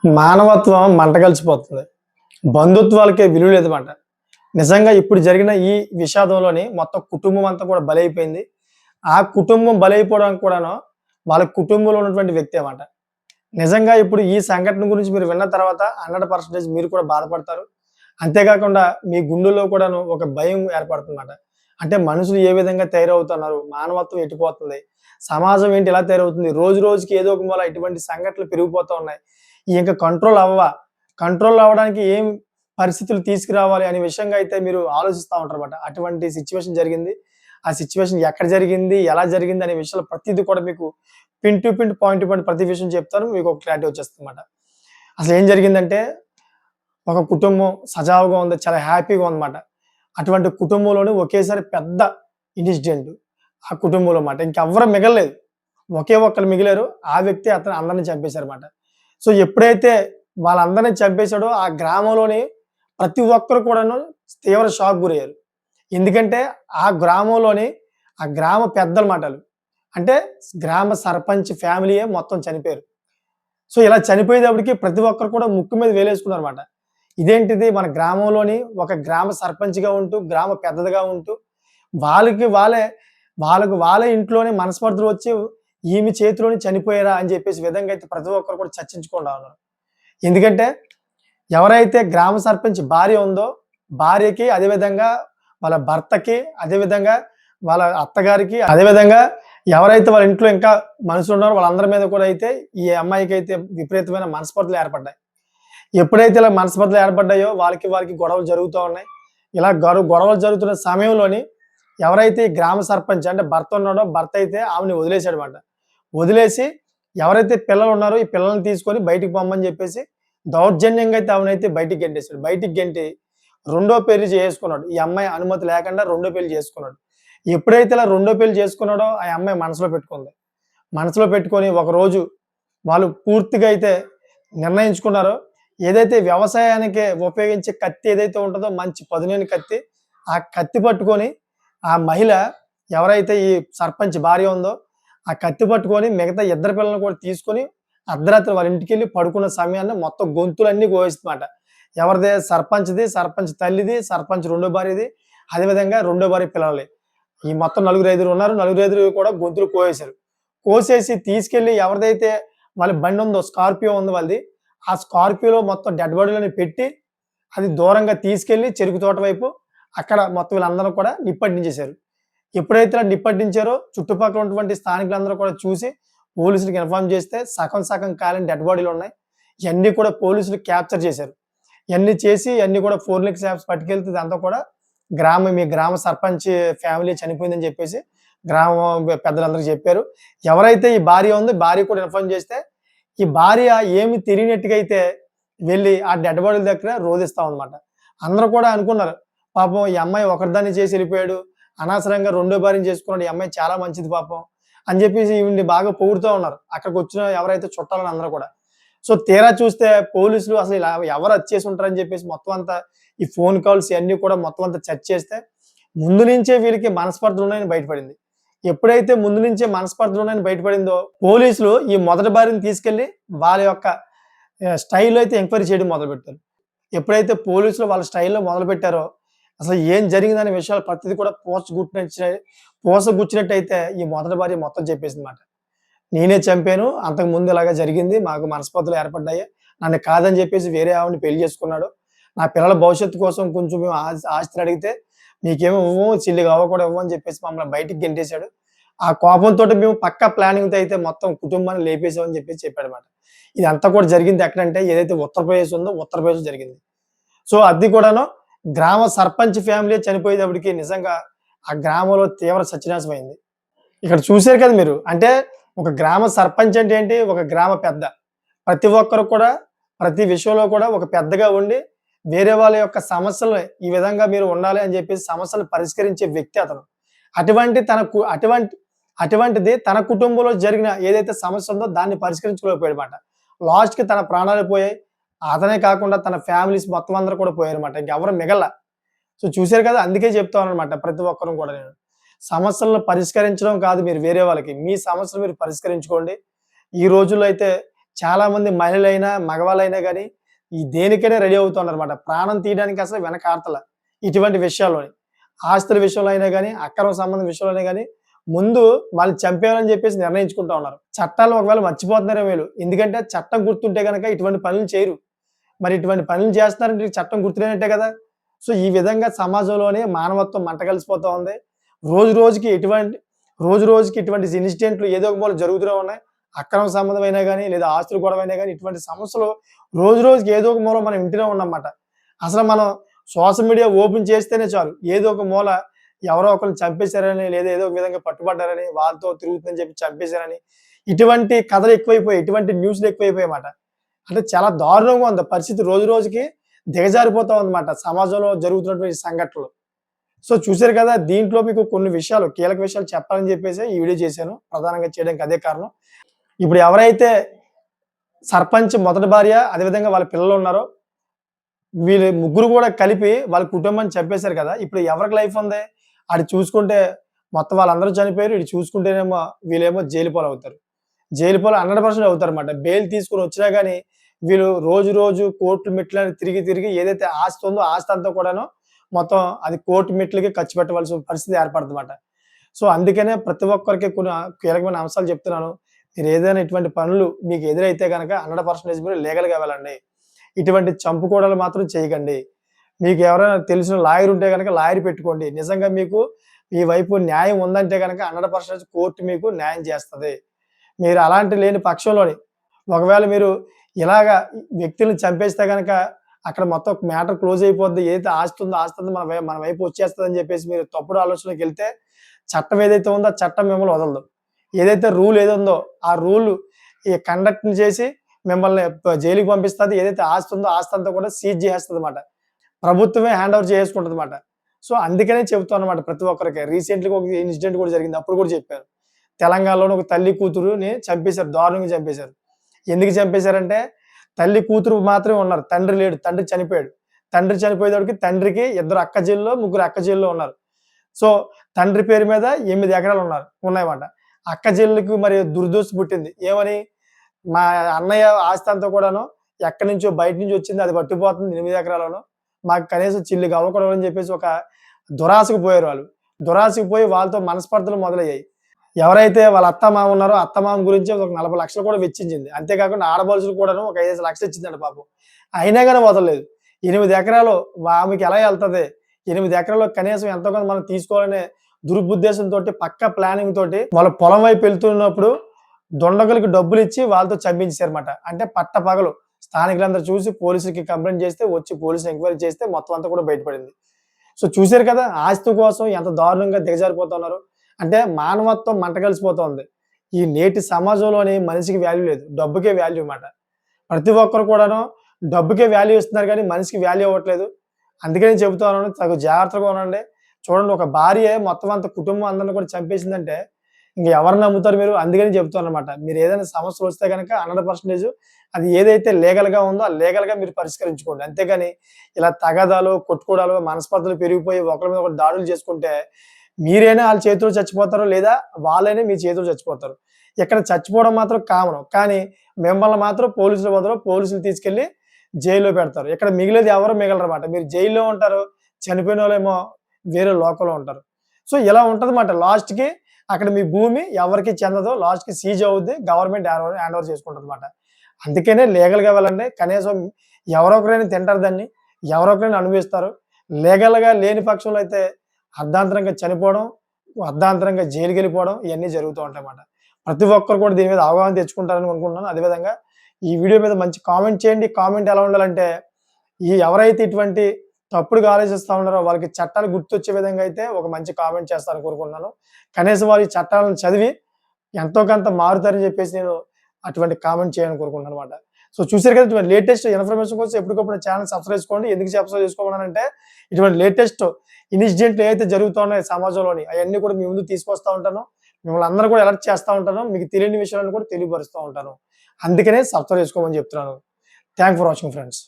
మానవత్వం మంట కలిసిపోతుంది. బంధుత్వాలకే విలువ లేదన్నమాట. నిజంగా ఇప్పుడు జరిగిన ఈ విషాదంలోని మొత్తం కుటుంబం అంతా కూడా బలైపోయింది. ఆ కుటుంబం బలైపోవడానికి కూడాను వాళ్ళ కుటుంబంలో ఉన్నటువంటి వ్యక్తే మాట. నిజంగా ఇప్పుడు ఈ సంఘటన గురించి మీరు విన్న తర్వాత 100% మీరు కూడా బాధపడతారు. అంతేకాకుండా మీ గుండెల్లో కూడాను ఒక భయం ఏర్పడుతుందన్నమాట. అంటే మనుషులు ఏ విధంగా తయారవుతున్నారు? మానవత్వం ఎటుపోతుంది? సమాజం ఏంటి ఇలా తయారవుతుంది? రోజు రోజుకి ఏదో ఒక మూల ఇటువంటి సంఘటనలు పెరిగిపోతూ ఉన్నాయి. ఇంక కంట్రోల్ అవ్వవా? కంట్రోల్ అవ్వడానికి ఏం పరిస్థితులు తీసుకురావాలి అనే విషయంగా అయితే మీరు ఆలోచిస్తా ఉంటారన్నమాట. అటువంటి సిట్యుయేషన్ జరిగింది. ఆ సిట్యుయేషన్ ఎక్కడ జరిగింది? ఎలా జరిగింది? అనే విషయాలు ప్రతీది కూడా మీకు pin to pin, point to point ప్రతి విషయం చెప్తాను. మీకు ఒక క్లారిటీ వచ్చేస్తుందన్నమాట. అసలేం జరిగిందంటే ఒక కుటుంబం సజావుగా ఉంది. చాలా హ్యాపీగా ఉందన్నమాట. అటువంటి కుటుంబంలోనే ఒకేసారి పెద్ద ఇన్సిడెంట్ ఆ కుటుంబంలో మాట. ఇంకెవ్వరు మిగలలేదు. ఒకే ఒక్కళ్ళు మిగిలారు. ఆ వ్యక్తి అతను అందరిని చంపేశారన్నమాట. సో, ఎప్పుడైతే వాళ్ళందరిని చంపేశాడో ఆ గ్రామంలోని ప్రతి ఒక్కరు కూడాను తీవ్ర షాక్ గురయ్యారు. ఎందుకంటే ఆ గ్రామంలోని ఆ గ్రామ పెద్దల మాటలు. అంటే గ్రామ సర్పంచ్ ఫ్యామిలీయే మొత్తం చనిపోయారు. సో, ఇలా చనిపోయేటప్పటికి ప్రతి ఒక్కరు కూడా ముక్కు మీద వేలేసుకున్నారన్నమాట. ఇదేంటిది మన గ్రామంలోని ఒక గ్రామ సర్పంచ్‌గా ఉంటూ, గ్రామ పెద్దదిగా ఉంటూ, వాళ్ళకి వాళ్ళే వాళ్ళకి వాళ్ళే ఇంట్లోనే మనస్పర్ధలు వచ్చి ఈమె చేతిలోనే చనిపోయారా అని చెప్పేసి విధంగా అయితే ప్రతి ఒక్కరు కూడా చర్చించుకుంటా ఉన్నారు. ఎందుకంటే ఎవరైతే గ్రామ సర్పంచ్ భార్య ఉందో, భార్యకి అదేవిధంగా వాళ్ళ భర్తకి, అదేవిధంగా వాళ్ళ అత్తగారికి, అదేవిధంగా ఎవరైతే వాళ్ళ ఇంట్లో ఇంకా మనుషులున్నారో వాళ్ళందరి మీద కూడా అయితే ఈ అమ్మాయికైతే విపరీతమైన మనస్పర్ధలు ఏర్పడ్డాయి. ఎప్పుడైతే ఇలా మనస్పర్ధలు ఏర్పడ్డాయో వాళ్ళకి గొడవలు జరుగుతూ ఉన్నాయి. ఇలా గొడవలు జరుగుతున్న సమయంలోని ఎవరైతే ఈ గ్రామ సర్పంచ్ అంటే భర్త ఉన్నాడో భర్త అయితే ఆమెని వదిలేసాడన్నమాట. వదిలేసి ఎవరైతే పిల్లలు ఉన్నారో ఈ పిల్లల్ని తీసుకొని బయటికి పొమ్మని చెప్పేసి దౌర్జన్యంగా అయితే ఆమెనైతే బయటికి గెంటేసాడు. బయటికి గెంటి రెండో పెళ్లి చేసుకున్నాడు. ఈ అమ్మాయి అనుమతి లేకుండా రెండో పెళ్లి చేసుకున్నాడు. ఎప్పుడైతే ఇలా రెండో పెళ్లి చేసుకున్నాడో ఆ అమ్మాయి మనసులో పెట్టుకుంది. మనసులో పెట్టుకొని ఒకరోజు వాళ్ళు పూర్తిగా అయితే నిర్ణయించుకున్నారో ఏదైతే వ్యవసాయానికి ఉపయోగించే కత్తి ఏదైతే ఉంటుందో మంచి పదునైన కత్తి, ఆ కత్తి పట్టుకొని ఆ మహిళ ఎవరైతే ఈ సర్పంచ్ భార్య ఉందో ఆ కత్తి పట్టుకొని మిగతా ఇద్దరు పిల్లల్ని కూడా తీసుకొని అర్ధరాత్రి వాళ్ళ ఇంటికెళ్ళి పడుకున్న సమయాన్ని మొత్తం గొంతులన్నీ కోయిస్తుందన్నమాట. ఎవరిది? సర్పంచ్‌ది, సర్పంచ్ తల్లిది, సర్పంచ్ రెండో భార్యది, అదేవిధంగా రెండో భార్య పిల్లలది. ఈ మొత్తం నలుగురు ఐదుగురు ఉన్నారు. నలుగురు ఐదుగురు కూడా గొంతులు కోసేశారు. కోసేసి తీసుకెళ్ళి ఎవరిదైతే వాళ్ళ బండి ఉందో స్కార్పియో ఉంది వాళ్ళది. ఆ స్కార్పియోలో మొత్తం డెడ్ బాడీలని పెట్టి అది దూరంగా తీసుకెళ్ళి చెరుకు తోట వైపు అక్కడ మొత్తం వీళ్ళందరూ కూడా నిప్పంటించేశారు. ఎప్పుడైతే ఇలా నిప్పంటించారో చుట్టుపక్కల ఉన్నటువంటి స్థానికులందరూ కూడా చూసి పోలీసులకి ఇన్ఫార్మ్ చేస్తే సగం సగం కాలిన డెడ్ బాడీలు ఉన్నాయి. ఇయన్నీ కూడా పోలీసులు క్యాప్చర్ చేశారు. ఇయన్నీ చేసి ఇయన్నీ కూడా ఫోరెన్సిక్ ల్యాబ్స్ పట్టుకెళ్తే ఇదంతా కూడా మీ గ్రామ సర్పంచ్ ఫ్యామిలీ చనిపోయిందని చెప్పేసి గ్రామం పెద్దలందరికీ చెప్పారు. ఎవరైతే ఈ భార్య ఉందో భార్య కూడా ఇన్ఫార్మ్ చేస్తే ఈ భార్య ఏమి తెలియనట్టుగా అయితే వెళ్ళి ఆ డెడ్ బాడీల దగ్గర రోదిస్తా ఉందన్నమాట. అందరూ కూడా అనుకున్నారు. పాపం ఈ అమ్మాయి ఒకరిదాన్ని చేసి వెళ్ళిపోయాడు. అనవసరంగా రెండో భార్యని చేసుకున్నాడు. ఈ అమ్మాయి చాలా మంచిది పాపం అని చెప్పేసి ఈవిడ్ని బాగా పొగుడుతూ ఉన్నారు. అక్కడికొచ్చిన ఎవరైతే చుట్టాలని అందరూ కూడా. సో తీరా చూస్తే పోలీసులు అసలు ఇలా ఎవరు హత్య చేసి ఉంటారని చెప్పేసి మొత్తం అంతా ఈ ఫోన్ కాల్స్ ఇయన్నీ కూడా మొత్తం అంతా చెక్ చేస్తే ముందు నుంచే వీళ్ళకి మనస్పర్ధలు ఉన్నాయని బయటపడింది. ఎప్పుడైతే ముందు నుంచే మనస్పర్ధలు ఉన్నాయని బయటపడిందో పోలీసులు ఈ మొదటి భార్యని తీసుకెళ్ళి వాళ్ళ యొక్క స్టైల్‌లో అయితే ఎంక్వైరీ చేయడం మొదలుపెట్టారు. ఎప్పుడైతే పోలీసులు వాళ్ళ స్టైల్‌లో మొదలుపెట్టారో అసలు ఏం జరిగిందనే విషయాలు ప్రతిది కూడా పూసగుచ్చినట్టయితే ఈ మొదటి భార్య మొత్తం చెప్పేసిందన్నమాట. నేనే చంపాను. అంతకుముందు ఇలాగ జరిగింది. మాకు మనస్పర్ధలు ఏర్పడ్డాయి. నన్ను కాదని చెప్పేసి వేరే ఆవిడని పెళ్లి చేసుకున్నాడు. నా పిల్లల భవిష్యత్తు కోసం కొంచెం మేము ఆస్తులు అడిగితే మీకేమో ఇవ్వము, చిల్లిగా అవ్వ కూడా ఇవ్వము అని చెప్పేసి మమ్మల్ని బయటికి గెంటేశాడు. ఆ కోపంతోటి మేము పక్కా ప్లానింగ్‌తో అయితే మొత్తం కుటుంబాన్ని లేపేసామని చెప్పేసి చెప్పాడన్నమాట. ఇదంతా కూడా జరిగింది ఎక్కడంటే ఏదైతే ఉత్తరప్రదేశ్ ఉందో ఉత్తరప్రదేశ్‌లో జరిగింది. సో, అది కూడాను గ్రామ సర్పంచ్ ఫ్యామిలీ చనిపోయేటప్పటికి నిజంగా ఆ గ్రామంలో తీవ్ర సత్యనాశనమైంది. ఇక్కడ చూసారు కదా మీరు. అంటే ఒక గ్రామ సర్పంచ్ అంటే ఏంటి? ఒక గ్రామ పెద్ద. ప్రతి ఒక్కరు కూడా ప్రతి విషయంలో కూడా ఒక పెద్దగా ఉండి వేరే వాళ్ళ యొక్క సమస్యలు ఈ విధంగా మీరు ఉండాలి అని చెప్పేసి సమస్యలు పరిష్కరించే వ్యక్తి అతను. అటువంటి అటువంటిది తన కుటుంబంలో జరిగిన ఏదైతే సమస్య ఉందో దాన్ని పరిష్కరించుకోలేకపోయాడన్నమాట. లాస్ట్‌కి తన ప్రాణాలు పోయాయి. అతనే కాకుండా తన ఫ్యామిలీస్ మొత్తం అందరూ కూడా పోయారన్నమాట. ఇంకెవరు మిగలల. సో, చూసారు కదా! అందుకే చెప్తానన్నమాట ప్రతి ఒక్కరు కూడా నేను. సమస్యలను పరిష్కరించడం కాదు మీరు వేరే వాళ్ళకి. మీ సమస్యలు మీరు పరిష్కరించుకోండి. ఈ రోజుల్లో అయితే చాలా మంది మహిళలైనా, మగవాళ్ళైనా గాని ఈ దేనికైనా రెడీ అవుతున్నారన్నమాట. ప్రాణం తీయడానికి అసలు వెనకాడతల. ఇటువంటి విషయాల్లోని. ఆస్తుల విషయంలో అయినా గాని, అక్రమ సంబంధం విషయంలో అయినా గాని, ముందు వాళ్ళని చంపేయాలని చెప్పేసి నిర్ణయించుకుంటా ఉన్నారు. చట్టాలు ఒకవేళ మర్చిపోతున్నారో వీళ్ళు. ఎందుకంటే చట్టం గుర్తుంటే గనక ఇటువంటి పనులు చేయరు. మరి ఇటువంటి పనులు చేస్తున్నారంటే ఈ చట్టం గుర్తులేనట్టే కదా! సో, ఈ విధంగా సమాజంలోనే మానవత్వం మంట కలిసిపోతా ఉంది. రోజు రోజుకి ఎటువంటి రోజు రోజుకి ఇటువంటి ఇన్సిడెంట్లు ఏదో ఒక మూల జరుగుతూనే ఉన్నాయి. అక్రమ సంబంధమైనా గాని, లేదా ఆస్తుల గొడవైనా గాని, ఇటువంటి సమస్యలు రోజు రోజుకి ఏదో ఒక మూల మనం వింటూనే ఉన్నాంమాట. అసలు మనం సోషల్ మీడియా ఓపెన్ చేస్తేనే చాలు. ఏదో ఒక మూల ఎవరో ఒకళ్ళని చంపేశారని, లేదా ఏదో ఒక విధంగా పట్టుబడ్డారని, వాళ్ళతో తిరుగుతుందని చెప్పి చంపేశారని, ఇటువంటి కథలు ఎక్కువైపోయాయి. ఇటువంటి న్యూస్‌లు ఎక్కువైపోయాయన్నమాట. అంటే చాలా దారుణంగా ఉంది పరిస్థితి రోజు రోజుకి దిగజారిపోతా ఉందన్నమాట సమాజంలో జరుగుతున్నటువంటి సంఘటనలు. సో, చూసారు కదా! దీంట్లో మీకు కొన్ని విషయాలు, కీలక విషయాలు చెప్పాలని చెప్పేసి ఈ వీడియో చేశాను. ప్రధానంగా చేయడానికి అదే కారణం. ఇప్పుడు ఎవరైతే సర్పంచ్ మొదటి భార్య, అదేవిధంగా వాళ్ళ పిల్లలున్నారో, వీళ్ళు ముగ్గురు కూడా కలిపి వాళ్ళ కుటుంబాన్ని చంపేశారు కదా! ఇప్పుడు ఎవరికి లైఫ్ ఉంది? అటు చూసుకుంటే మొత్తం వాళ్ళందరూ చనిపోయారు. ఇటు చూసుకుంటేనేమో వీళ్ళేమో జైలు పాలవుతారు. జైలు పాలు 100% అవుతారన్నమాట. బెయిల్ తీసుకొని వచ్చినా గాని, వీళ్ళు రోజు రోజు కోర్టు మెట్లని తిరిగి తిరిగి ఏదైతే ఆస్తి ఉందో ఆస్తి అంతా కూడాను మొత్తం అది కోర్టు మెట్లకి ఖర్చు పెట్టవలసిన పరిస్థితి ఏర్పడుతుందన్నమాట. సో, అందుకనే ప్రతి ఒక్కరికి కొన్ని కీలకమైన అంశాలు చెప్తున్నాను. మీరేదైనా ఇటువంటి పనులు మీకు ఎదురైతే గనక 100% మీరు లీగల్‌గా వెళ్ళండి. ఇటువంటి చంపుకోవడాలు మాత్రం చేయకండి. మీకు ఎవరైనా తెలిసిన లాయర్ ఉంటే గనక లాయర్ పెట్టుకోండి. నిజంగా మీకు మీ వైపు న్యాయం ఉందంటే గనక 100% కోర్ట్ మీకు న్యాయం చేస్తది. మీరు అలాంటి లేని పక్షంలోని ఒకవేళ మీరు ఇలాగా వ్యక్తుల్ని చంపేస్తే గనక అక్కడ మొత్తం మ్యాటర్ క్లోజ్ అయిపోద్ది. ఏదైతే ఆస్తి ఉందో ఆస్తి అంతా మన వైపు వచ్చేస్తదని చెప్పేసి మీరు తప్పుడు ఆలోచనలోకెళ్తే చట్టం ఏదైతే ఉందో ఆ చట్టం మిమ్మల్ని వదలదు. ఏదైతే రూల్ ఏదుందో ఆ రూల్ ఈ కండక్ట్‌ని చేసి మిమ్మల్ని జైలుకి పంపిస్తది. ఏదైతే ఆస్తి ఉందో ఆస్తి అంతా కూడా సీజ్ చేసేస్తదన్నమాట. ప్రభుత్వమే హ్యాండ్ ఓవర్ చేసుకుంటదన్నమాట. సో, అందుకనే చెప్తానన్నమాట ప్రతి ఒక్కరికి. రీసెంట్‌గా ఒక ఇన్సిడెంట్ కూడా జరిగింది. అప్పుడు కూడా చెప్పాను. తెలంగాణలోని ఒక తల్లి కూతురుని చంపేశారు. దారుణంగా చంపేశారు. ఎందుకు చంపేశారంటే తల్లి కూతురు మాత్రమే ఉన్నారు. తండ్రి లేడు. తండ్రి చనిపోయాడు. తండ్రి చనిపోయేటప్పటికి తండ్రికి ఇద్దరు అక్కచెల్లెలు, ముగ్గురు అక్కచెల్లెలు ఉన్నారు. సో, తండ్రి పేరు మీద 8 ఎకరాలు ఉన్నాయన్నమాట. అక్కచెల్లెలికి మరి దురదృష్టి పుట్టింది. ఏమని? మా అన్నయ్య ఆస్తి అంతా కూడాను ఎక్కడి నుంచో బయట నుంచి వచ్చింది. అది పట్టుకుపోతుంది 8 ఎకరాలను. మాకు కనీసం చిల్లికి అవ్వకూడదు అని చెప్పేసి ఒక దురాశకు పోయారు వాళ్ళు. దురాశకు పోయి వాళ్ళతో మనస్పర్ధలు మొదలయ్యాయి. ఎవరైతే వాళ్ళ అత్తమామ ఉన్నారో అత్తమామ గురించి ఒక 40 లక్షలు కూడా వెచ్చించింది. అంతేకాకుండా ఆడపడుచులు కూడాను ఒక 5 లక్షలు ఇచ్చిందంట పాపం. అయినా గాని వదలలేదు. 8 ఎకరాలు ఆమెకి ఎలా ఎళ్తది? 8 ఎకరాల్లో కనీసం ఎంతో కొంత మనం తీసుకోవాలనే దురుద్దేశంతోటి పక్కా ప్లానింగ్ తోటి వాళ్ళ పొలం వైపు వెళ్తున్నప్పుడు దొండగులకి డబ్బులిచ్చి వాళ్ళతో చంపించేసారన్నమాట. అంటే పట్టపగలు స్థానికులందరూ చూసి పోలీసులకి కంప్లెయింట్ చేస్తే వచ్చి పోలీసులు ఎంక్వైరీ చేస్తే మొత్తం అంతా కూడా బయటపడింది. సో, చూసారు కదా! ఆస్తి కోసం ఎంత దారుణంగా దిగజారిపోతున్నారు. అంటే మానవత్వం మంట కలిసిపోతోంది. ఈ నేటి సమాజంలోని మనిషికి వాల్యూ లేదు. డబ్బుకే వాల్యూ మాట. ప్రతి ఒక్కరు కూడాను డబ్బుకే వాల్యూ ఇస్తున్నారు గానీ మనిషికి వాల్యూ ఇవ్వట్లేదు. అందుకనే చెబుతా ఉన్నాను తగు జాగ్రత్తగా ఉండండి. చూడండి ఒక భార్యే మొత్తం అంతా కుటుంబం అందరిని కూడా చంపేసిందంటే ఇంక ఎవరిని నమ్ముతారు మీరు? అందుకని చెప్తానన్నమాట. మీరేదైనా సమస్యలొస్తే గనక 100% అది ఏదైతే లీగల్‌గా ఉందో ఆ లీగల్‌గా మీరు పరిష్కరించుకోండి. అంతేగాని ఇలా తగాదాలు, కొట్టుకోవడాలు, మనస్పర్ధలు పెరిగిపోయి ఒకళ్ళ మీద ఒకళ్ళు దాడులు చేసుకుంటే మీరైనా ఆళ్ళ చేతిలో చచ్చిపోతారు. లేదా వాళ్ళైనా మీ చేతిలో చచ్చిపోతారు. ఇక్కడ చచ్చిపోవడం మాత్రం కామన్. కానీ మిమ్మల్ని మాత్రం పోలీసుల వదలరు. పోలీసులు తీసుకెళ్ళి జైల్‌లో పెడతారు. ఇక్కడ మిగిలేది ఎవరు మిగలరన్నమాట. మీరు జైల్‌లో ఉంటారు. చనిపోయినోళ్ళేమో వేరే లోకంలో ఉంటారు. సో, ఇలా ఉంటదన్నమాట. లాస్ట్‌కి అక్కడ మీ భూమి ఎవరికీ చెందదు. లాస్ట్‌కి సీజ్ అవుద్ది. గవర్నమెంట్ హ్యాండ్ ఓవర్ చేసుకుంటదన్నమాట. అందుకనే లీగల్‌గా వెళ్ళండి. కనీసం ఎవరో ఒకరైనా తింటారు దాన్ని. ఎవరో ఒకరైనా అనుభవిస్తారు. లీగల్‌గా లేని పక్షంలో అయితే అర్ధాంతరంగా చనిపోవడం, అర్ధాంతరంగా జైలుకెళ్ళిపోవడం ఇయన్నీ జరుగుతూ ఉంటాయన్నమాట. ప్రతి ఒక్కరు కూడా దీని మీద అవగాహన తెచ్చుకుంటారని అనుకుంటున్నాను. అదేవిధంగా ఈ వీడియో మీద మంచి కామెంట్ చేయండి. కామెంట్ ఎలా ఉండాలంటే ఎవరైతే ఇటువంటి తప్పుడుగా ఆలోచిస్తా ఉన్నారో వాళ్ళకి చట్టాలు గుర్తొచ్చే విధంగా అయితే ఒక మంచి కామెంట్ చేస్తారని కోరుకుంటున్నాను. కనీసం వాళ్ళు ఈ చట్టాలను చదివి ఎంతో కొంత మారుతారని చెప్పేసి నేను అటువంటి కామెంట్ చేయాలని కోరుకుంటున్నానన్నమాట. సో, చూసారు కదా! ఇటువంటి లేటెస్ట్ ఇన్ఫర్మేషన్ కోసం ఎప్పటికప్పుడు నా ఛానెల్ సబ్స్క్రైబ్ చేసుకోండి. ఎందుకు సబ్స్క్రైబ్ చేసుకోమన్నానంటే ఇటువంటి లేటెస్ట్ ఇన్సిడెంట్లు ఏవైతే జరుగుతా ఉన్నాయో సమాజంలోని అయన్నీ కూడా మీ ముందుకు తీసుకొస్తా ఉంటాను. మిమ్మల్ని అందరూ కూడా అలర్ట్ చేస్తా ఉంటాను. మీకు తెలియని విషయాలను కూడా తెలియపరుస్తూ ఉంటాను. అందుకనే సబ్స్క్రైబ్ చేసుకోమని చెప్తున్నాను. Thank for watching friends.